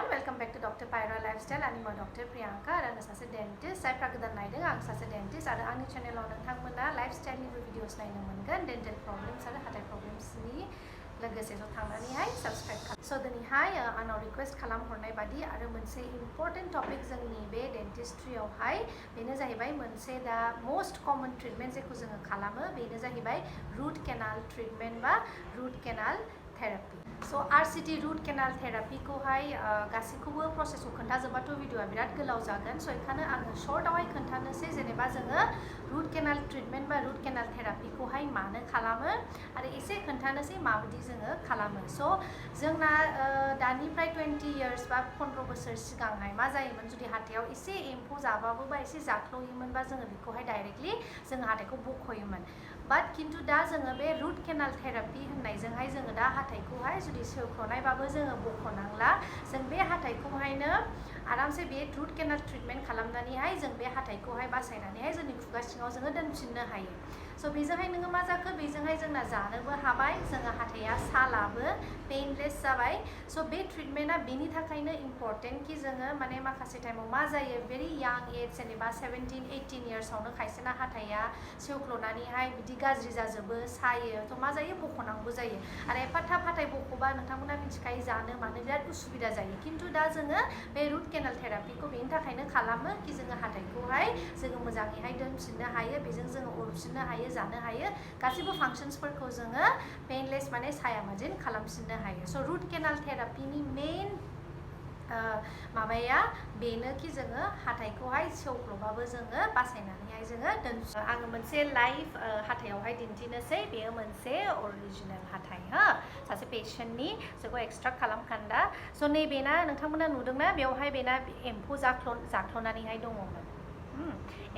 everyone, welcome back to Dr. Pyra Lifestyle. I'm Dr. Priyanka and I'm a dentist. I'm a dentist. I'm a channel on lifestyle videos dental problems and hatai problems subscribe. So the request khalam hornai badi are important topics in dentistry of high the most common treatments root canal treatment ba root canal therapy. So RCT root canal therapy ko hai gasikubo process ko khontajobato video a birat golau jagan. So ekhane ang short awai khontanose jeneba jongo root canal treatment ba root canal therapy ko hai mano khalamo are ese khontanose mabadi jongo khalamo. So jongna daniprai 20 years ba 15 bosor sigang hai ma jayoमोन judi hatayau ese empo jabaबो ba ese jakloयोमोन ba jongo biko hai directly jong hatayko bokhoयोमोन. But kintu da jongo be root canal therapy होननाय जोंहाय जोङो दा हाथाइखौहाय जुदि सेवख्ल'नायबाबो जोङो बख'नांला जों बे हाथाइखौहायनो आरामसे बे root canal treatment खालामनानैहाय जों बे हाथाइखौहाय बासायनानैहाय जोंनि खुगा सिङाव जोङो दोनफिननो हायो. So बेजोंहाय नोङो मा जाखो बेजोंहाय जोंना जानोबो हाबाय जोङो हाथाइया सालाबो पेनलेस जाबाय. So बे ट्रिटमेन्टआ बेनि थाखायनो इम्पोर्टेन्ट कि जोङो माने माखासे टाइमाव मा जायो भेरि यां एज जेनेबा 17-18 इयार्सआवनो खायसेना हाथाइया सेवख्ल'नानैहाय बिदि गाज्रि जाजोबो सायो थ' मा जायो बख'नांगौ जायो आरो एफा थाब हाथाइ बख'बा नोंथांमोना मिथिखायो जानो मानो बिराद उसुबिदा जायो. खिन्थु दा जोङो बे root canal therapyखौ बेनि थाखायनो खालामो कि जोङो हाथाइखौहाय जोङो मोजाङैहाय दोनफिननो हायो बेजों जोङो अरफिननो हायो जानो हायो गासिबो फांक्शन्सफोरखौ जोङो पेनलेस माने सायामाजेन खालामफिननो हायो. So root canal therapyनि मेन माबाया बेनो कि जोङो हाथाइखौहाय सेवख्ल'बाबो जोङो बासायनानैहाय जोङो दोनफिनो. आङो मोनसे लाइभ हाथाइयावहाय दिन्थिनोसै बेयो मोनसे अरिजिनेल हाथाइ हा सासे पेशेन्टनि जोंखौ एक्सट्राक्ट खालामखान्दा. स' नैबेना नोंथांमोना नुदोंना बेवहाय बेना एम्फौ जाख्ल'नानैहाय दङमोन.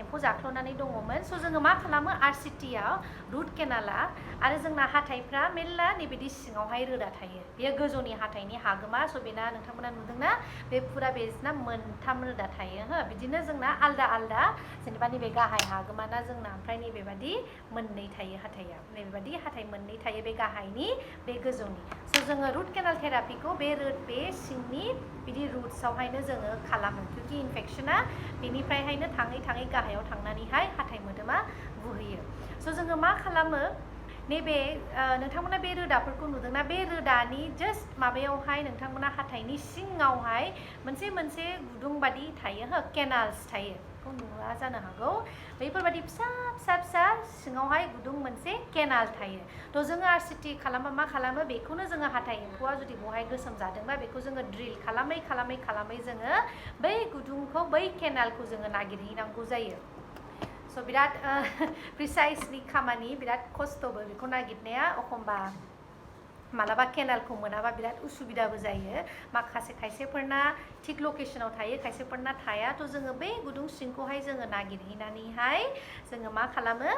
एम्फौ जाख्ल'नानै दङमोन. स' जोङो मा खालामो आरसिटिआव रुट केनाला आरो जोंना हाथाइफ्रा मेल्ला नैबायदि सिङावहाय रोदा थायो. बेयो गोजौनि हाथाइनि हागोमा. स' बेना नोंथांमोना नुदोंना बे फुरा बेजना मोनथाम रोदा थायो हो बिदिनो जोंना आलदा आलदा जेनेबा नैबे गाहाय हागोमाना जोंना ओमफ्राय नैबेबादि मोननै थायो हाथाइया नैबेबादि हाथाइ मोननै थायो बे गाहायनि बे गोजौनि. स' जोङो रुट केनाल थेरापिखौ बे सिंनि बिदि रुट्सआवहायनो जोङो खालामो क्योंकि इनफेक्शना बेनिफ्रायहायनो थाङै थाङै गाहायाव थांनानैहाय हाथाइ मोदोमा बुहैयो. स' जोङो मा खालामो नैबे नोंथांमोना बे रोदाफोरखौ नुदोंना बे रोदानि जास्ट माबायावहाय नोंथांमोना हाथाइनि सिङावहाय मोनसे मोनसे गुदुं बादि थायो हो केनाल्स थायो बेखौ नुवा जानो हागौ बेफोरबादि फिसा फिसा फिसा सिङावहाय गुदुं मोनसे केनाल थायो. थ' जोङो आरसिटि खालामबा मा खालामो बेखौनो जोङो हाथाइ एम्फौआ जुदि बहाय गोसोम जादोंबा बेखौ जोङो ड्रिल खालामै खालामै खालामै जोङो बै गुदुंखौ बै केनालखौ जोङो नागिरहैनांगौ जायो. स' बिराद प्रिसाइसलि खामानि बिराद खस्थ'बो बेखौ नागिरनाया एखमबा मालाबा केनालखौ मोनाबा बिराद उसुबिदाबो जायो. माखासे खायसेफोरना थिक लकेशनाव थायो खायसेफोरना थाया. थ' जोङो बे गुदुं सिंखौहाय जोङो नागिरहैनानैहाय जोङो मा खालामो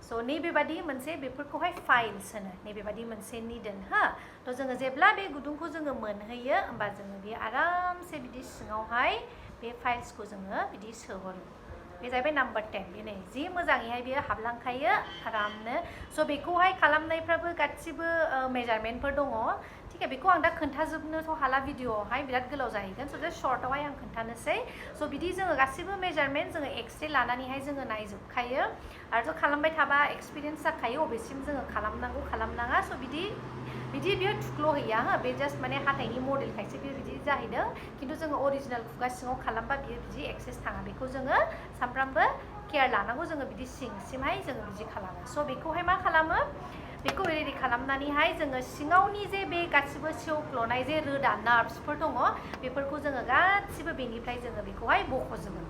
स' नैबेबादि मोनसे बेफोरखौहाय फाइल्स होनो नैबेबादि मोनसे निडल हा. थ' जोङो जेब्ला बे गुदुंखौ जोङो मोनहैयो होमबा जोङो बे आरामसे बिदि सिङावहाय बे फाइल्सखौ जोङो बिदि सोहरो. बे जाहैबाय नाम्बार 10 बेनो जि मोजाङैहाय बेयो हाबलांखायो आरामनो. स' बेखौहाय खालामनायफ्राबो गासिबो मेजारमेन्टफोर दङ. ठीक है बेखौ आं दा खोन्थाजोबनोथ' हाला भिडिअआवहाय बिराद गोलाव जाहैगोन. स' जास्ट शर्टआवहाय आं खोन्थानोसै. स' बिदि जोङो गासिबो मेजारमेन्ट जोङो एक्सरे लानानैहाय जोङो नायजोबखायो आरोथ' खालामबाय थाबा एक्सपिरियेन्स जाखायो अबेसिम जोङो खालामनांगौ खालामनाङा. स' बिदि बियो थुख्ल'हैया हो बे जास्ट माने हाथाइनि मडेल खायसे बियो बिदि जाहैदों खिन्थु जोङो अरिजिनेल खुगा सिङाव खालामबा बियो बिदि एक्सेस थाङा. बेखौ जोङो सामफ्रामबो केयार लानांगौ जोङो बिदि सिंसिमहाय जोङो बिदि खालामो. स' बेखौहाय मा खालामो बेखौ रेडि खालामनानैहाय जोङो सिङावनि जे बे गासिबो सेवख्ल'नाय जे रोदा नार्भसफोर दङ बेफोरखौ जोङो गासिबो बेनिफ्राय जोङो बेखौहाय बख'जोबो.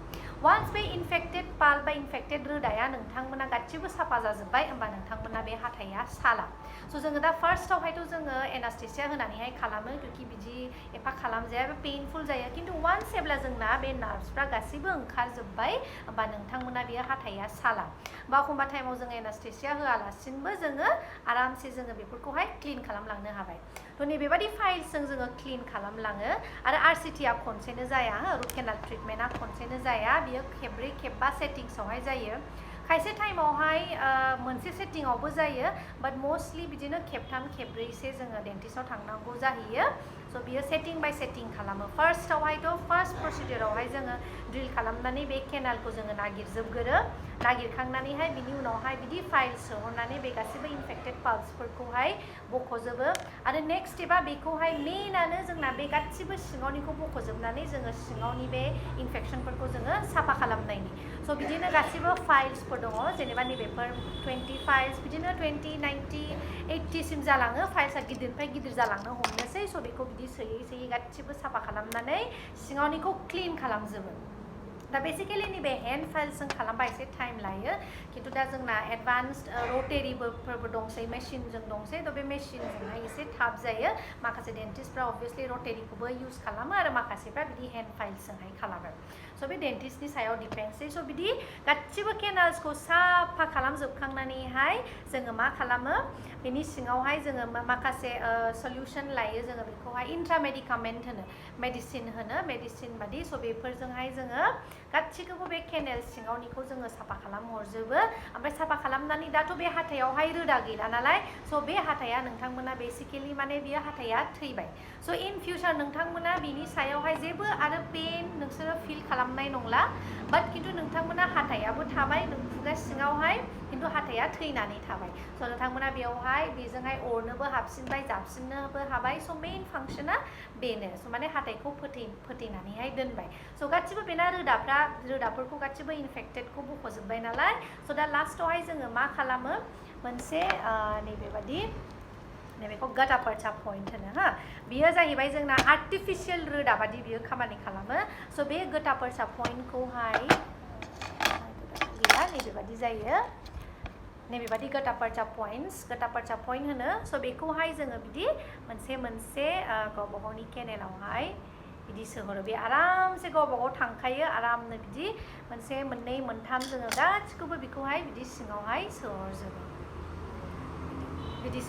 वान्स बे इनफेक्टेड पाल बा इनफेक्टेड रोदाया नोंथांमोना गासिबो साफा जाजोब्बाय होमबा नोंथांमोना बे हाथाइया साला. स' जोङो दा फार्स्टआवहायथ' जोङो एनास्थेसिया होनानैहाय खालामो क्योंकि बिदि एफा खालामजाया पेइनफुल जायो. खिन्थु वान्स जेब्ला जोंना बे नार्भसफ्रा गासिबो ओंखारजोब्बाय होमबा नोंथांमोना बे हाथाइया साला. बा एखमबा टाइमाव जोङो एनास्थेसिया होआलासिनोबो जोङो आरामसे जोङो बेफोरखौहाय क्लिन खालामलांनो हाबाय. थ' नैबेबादि फाइल्सजों जोङो क्लिन खालामलाङो आरो आरसिटिआ खनसेनो जाया रुट केनाल ट्रिटमेन्टआ खनसेनो जाया बियो खेब्रै खेबबा सेटिंसआवहाय जायो. खायसे टाइमावहाय मोनसे सेटिंआवबो जायो बाट मस्टलि बिदिनो खेबथाम खेब्रैसो जोङो डेन्टिस्टआव थांनांगौ जाहैयो स' बियो सेटिं बाय सेटिं खालामो फार्स्टआवहायथ' फार्स्ट प्रसिडिउरावहाय जोङो ड्रिल खालामनानै बे केनालखौ जोङो नागिरजोबगोरो नागिरखांनानैहाय बिनि उनावहाय बिदि फाइल सोहरनानै बे गासैबो इनफेक्टेड पाल्सफोरखौहाय बख'जोबो आरो नेक्स्ट स्टेपआ बेखौहाय मेइनानो जोंना बे गासिबो सिङावनिखौ बख'जोबनानै जोङो सिङावनि बे इनफेक्सनफोरखौ जोङो साफा खालामनायनि स' बिदिनो गासिबो फाइल्सफोर दङ जेनेबा नैबेफोर 20 फाइल्स बिदिनो 20, 90, 80 सिम जालाङो फाइल्सआ गिदिरनिफ्राय गिदिर जालांनो हमनोसै स' बेखौ बिदि सोयै सोयै गासिबो साफा खालामनानै सिङावनिखौ क्लिन खालामजोबो दा बेसिकेलि नैबे हेन्ड फाइल्सजों खालामबा एसे टाइम लायो खिन्थु दा जोंना एडभान्सड रटेरिफोरबो दंसै मेसिनजों दंसै थ' बे मेसिनजोंहाय एसे थाब जायो माखासे डेन्टिस्टफ्रा अबभियासलि रटेरिखौबो इउज खालामो आरो माखासेफ्रा बिदि हेन्ड फाइल्सजोंहाय खालामो स' बे डेन्टिस्टनि सायाव डिपेन्डसै स' बिदि गासिबो केनाल्सखौ साफा खालामजोबखांनानैहाय जोङो मा खालामो बेनि सिङावहाय जोङो माखासे सल्युसन लायो जोङो बेखौहाय इन्ट्रामेडिकामेन्ट होनो मेडिसिन बादि स' बेफोरजोंहाय जोङो गासिखौबो बे केनेल सिङावनिखौ जोङो साफा खालामहरजोबो ओमफ्राय साफा खालामनानै दाथ' बे हाथायावहाय रोदा गैला नालाय स' बे हाथाया नोंथांमोना बेसिकेलि माने बेयो हाथाया थैबाय स' इन फिउचार नोंथांमोना बिनि सायावहाय जेबो आरो पेन नोंसोरो फिल खालामनाय नंला बाट खिन्थु नोंथांमोना हाथायाबो थाबाय खुगा सिङावहाय खिन्थु हाथाया थैनानै थाबाय स' नोंथांमोना बेयावहाय बेजोंहाय अरनोबो हाबसिनबाय जाबसिननोबो हाबाय स' मेइन फांसना बेनो स' माने हाथायखौ फोथैनानैहाय दोनबाय स' गासिबो बेना रोदाफोरखौ गासिबो इनफेक्टेडखौ बख'जोब्बाय नालाय स' दा लास्टआवहाय जोङो मा खालामो मोनसे नैबेखौ गटापर्चा पइन्ट होनो हा बियो जाहैबाय जोंना आर्टिफिशियेल रोदा बादि बियो खामानि खालामो स' बे गटापर्चा पइन्टखौहाय नैबेबादि जायो नैबेबादि गटापर्चा पइन्ट होनो स' बेखौहाय जोङो बिदि मोनसे गावबा गावनि केनेलावहाय बिदि सोहरो बे आरामसे गावबा गाव थांखायो आरामनो बिदि मोनसे मोननै मोनथाम जोङो गासिखौबो बेखौहाय बिदि सिङावहाय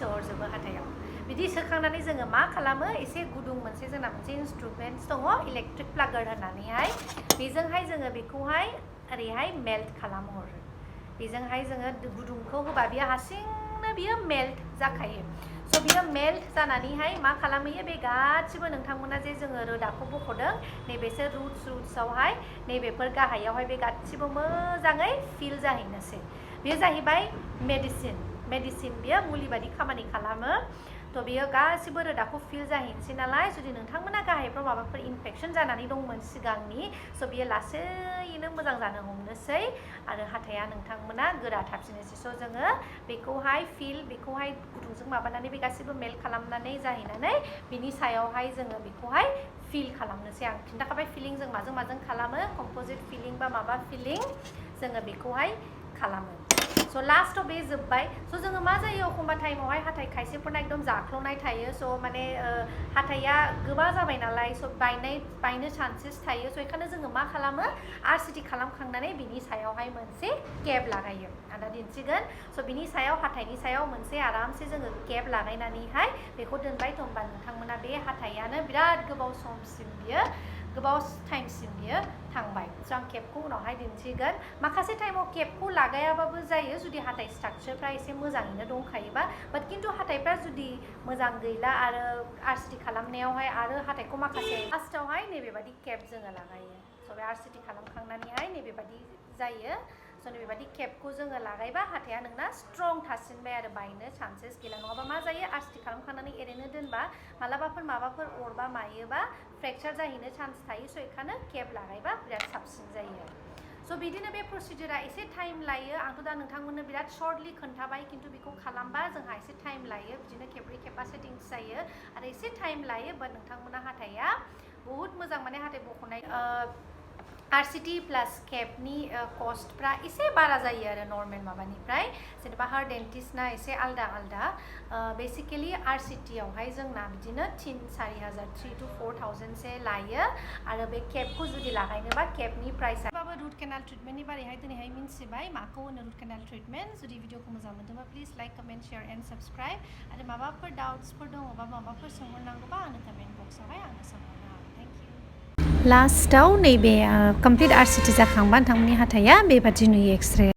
सोहरजोबो हाथायाव बिदि सोखांनानै जोङो मा खालामो एसे गुदुं जोंना मोनसे इन्सट्रुमेन्ट्स दङ इलेक्ट्रिक प्लागार होननानैहाय बेजोंहाय जोङो बेखौहाय ओरैहाय मेल्ट खालामहरो बेजोंहाय जोङो गुदुंखौ होबा बियो हारसिंनो बियो मेल्ट जाखायो स' बियो मेल्ट जानानैहाय मा खालामहैयो बे गासिबो नोंथांमोना जे जोङो रोदाखौ बख'दों नैबेसोर रुट्सआवहाय नैबेफोर गाहायावहाय बे गासिबो मोजाङै फिल जाहैनोसै बेयो जाहैबाय मेडिसिन बियो मुलि बादि खामानि खालामो थ' बियो गासिबो रोदाखौ फिल जाहैनोसै नालाय जुदि नोंथांमोना गाहायफ्राव माबाफोर इनफेक्सन जानानै दंमोन सिगांनि स' बियो लासैनो मोजां जानो हमनोसै आरो हाथाया नोंथांमोना गोरा थाबसिनोसै स' जोङो बेखौहाय गुदुंजों माबानानै बे गासिबो मेल्ट खालामनानै जाहैनानै बिनि सायावहाय जोङो बेखौहाय फिल खालामनोसै आं खिन्थाखाबाय फिलिं जों माजों खालामो कम्पोजिट फिलिं बा माबा फिलिं जोङो बेखौहाय खालामो स' लास्टआव बे जोब्बाय स' जोङो मा जायो एखमबा टाइमावहाय हाथाय खायसेफोरना एकदम जाख्ल'नाय थायो स' माने हाथाया गोबा जाबाय नालाय स' बायनो चान्सेस थायो स' बेखायनो जोङो मा खालामो RCT खालामखांनानै बिनि सायावहाय मोनसे केप लागायो आं दा दिन्थिगोन स' बिनि सायाव हाथायनि सायाव मोनसे आरामसे जोङो केप लागायनानैहाय बेखौ दोनबाय थ' होमबा नोंथांमोना बे हाथायानो बिराद गोबाव टाइमसिम बियो थांबाय स' आं केपखौ उनावहाय दिन्थिगोन माखासे टाइमाव केपखौ लागायाबाबो जायो जुदि हाथाय स्ट्राक्चारफ्रा एसे मोजाङैनो दंखायोबा बाट खिन्थु हाथायफ्रा जुदि मोजां गैला आरो RCT खालामनायावहाय आरो हाथायखौ माखासे लास्टआवहाय नैबेबादि केप जोङो लागायो स' बे RCT खालामखांनानैहाय नैबेबादि जायो स' नैबेबादि केपखौ जोङो लागायबा हाथाया नोंना स्ट्रं थासिनबाय आरो बायनो चान्सेस गैला नङाबा मा जायो RCT खालामखांनानै ओरैनो दोनबा माबाफोर अरबा मायोबा फ्रेक्चार जाहैनो चान्स थायो स' बेखायनो केप लागायबा बिराद साबसिन जायो स' बिदिनो बे प्रसिडिउरा एसे टाइम लायो आंथ' दा नोंथांमोननो बिराद सर्टलि खोन्थाबाय खिन्थु बेखौ खालामबा जोंहा एसे टाइम लायो बिदिनो खेबब्रै खेबबा सेटिंस जायो आरो एसे टाइम लायो बाट नोंथांमोना हाथाया बहुद मोजां माने हाथाय बख'नाय RCT प्लास केपनि कस्टफ्रा एसे बारा जायो आरो नर्मेल माबानिफ्राय जेनेबा हार डेन्टिस्टना एसे आलदा बेसिकेलि RCTआवहाय जोंना बिदिनो 3-4,000 3 to 4,000 से लायो आरो बे केपखौ जुदि लागायनोबा केपनि प्राइसआ रुट केनाल ट्रिटमेन्टनि बारैहाय दिनैहाय मिन्थिबाय माखौ होनो रुट केनाल ट्रिटमेन्ट जुदि भिडिअखौ मोजां मोनदोंबा please like comment share and subscribe आरो माबाफोर डाउट्सफोर दङबा माबाफोर सोंहरनांगौबा आंनो कमेन्ट बक्सआवहाय आंनो सोंहरनो हागोन थेंक इउ लास्टआव नैबे कमप्लिट RCT जाखांबा नोंथांमोननि हाथाया बेबादि नुयो एक्सरे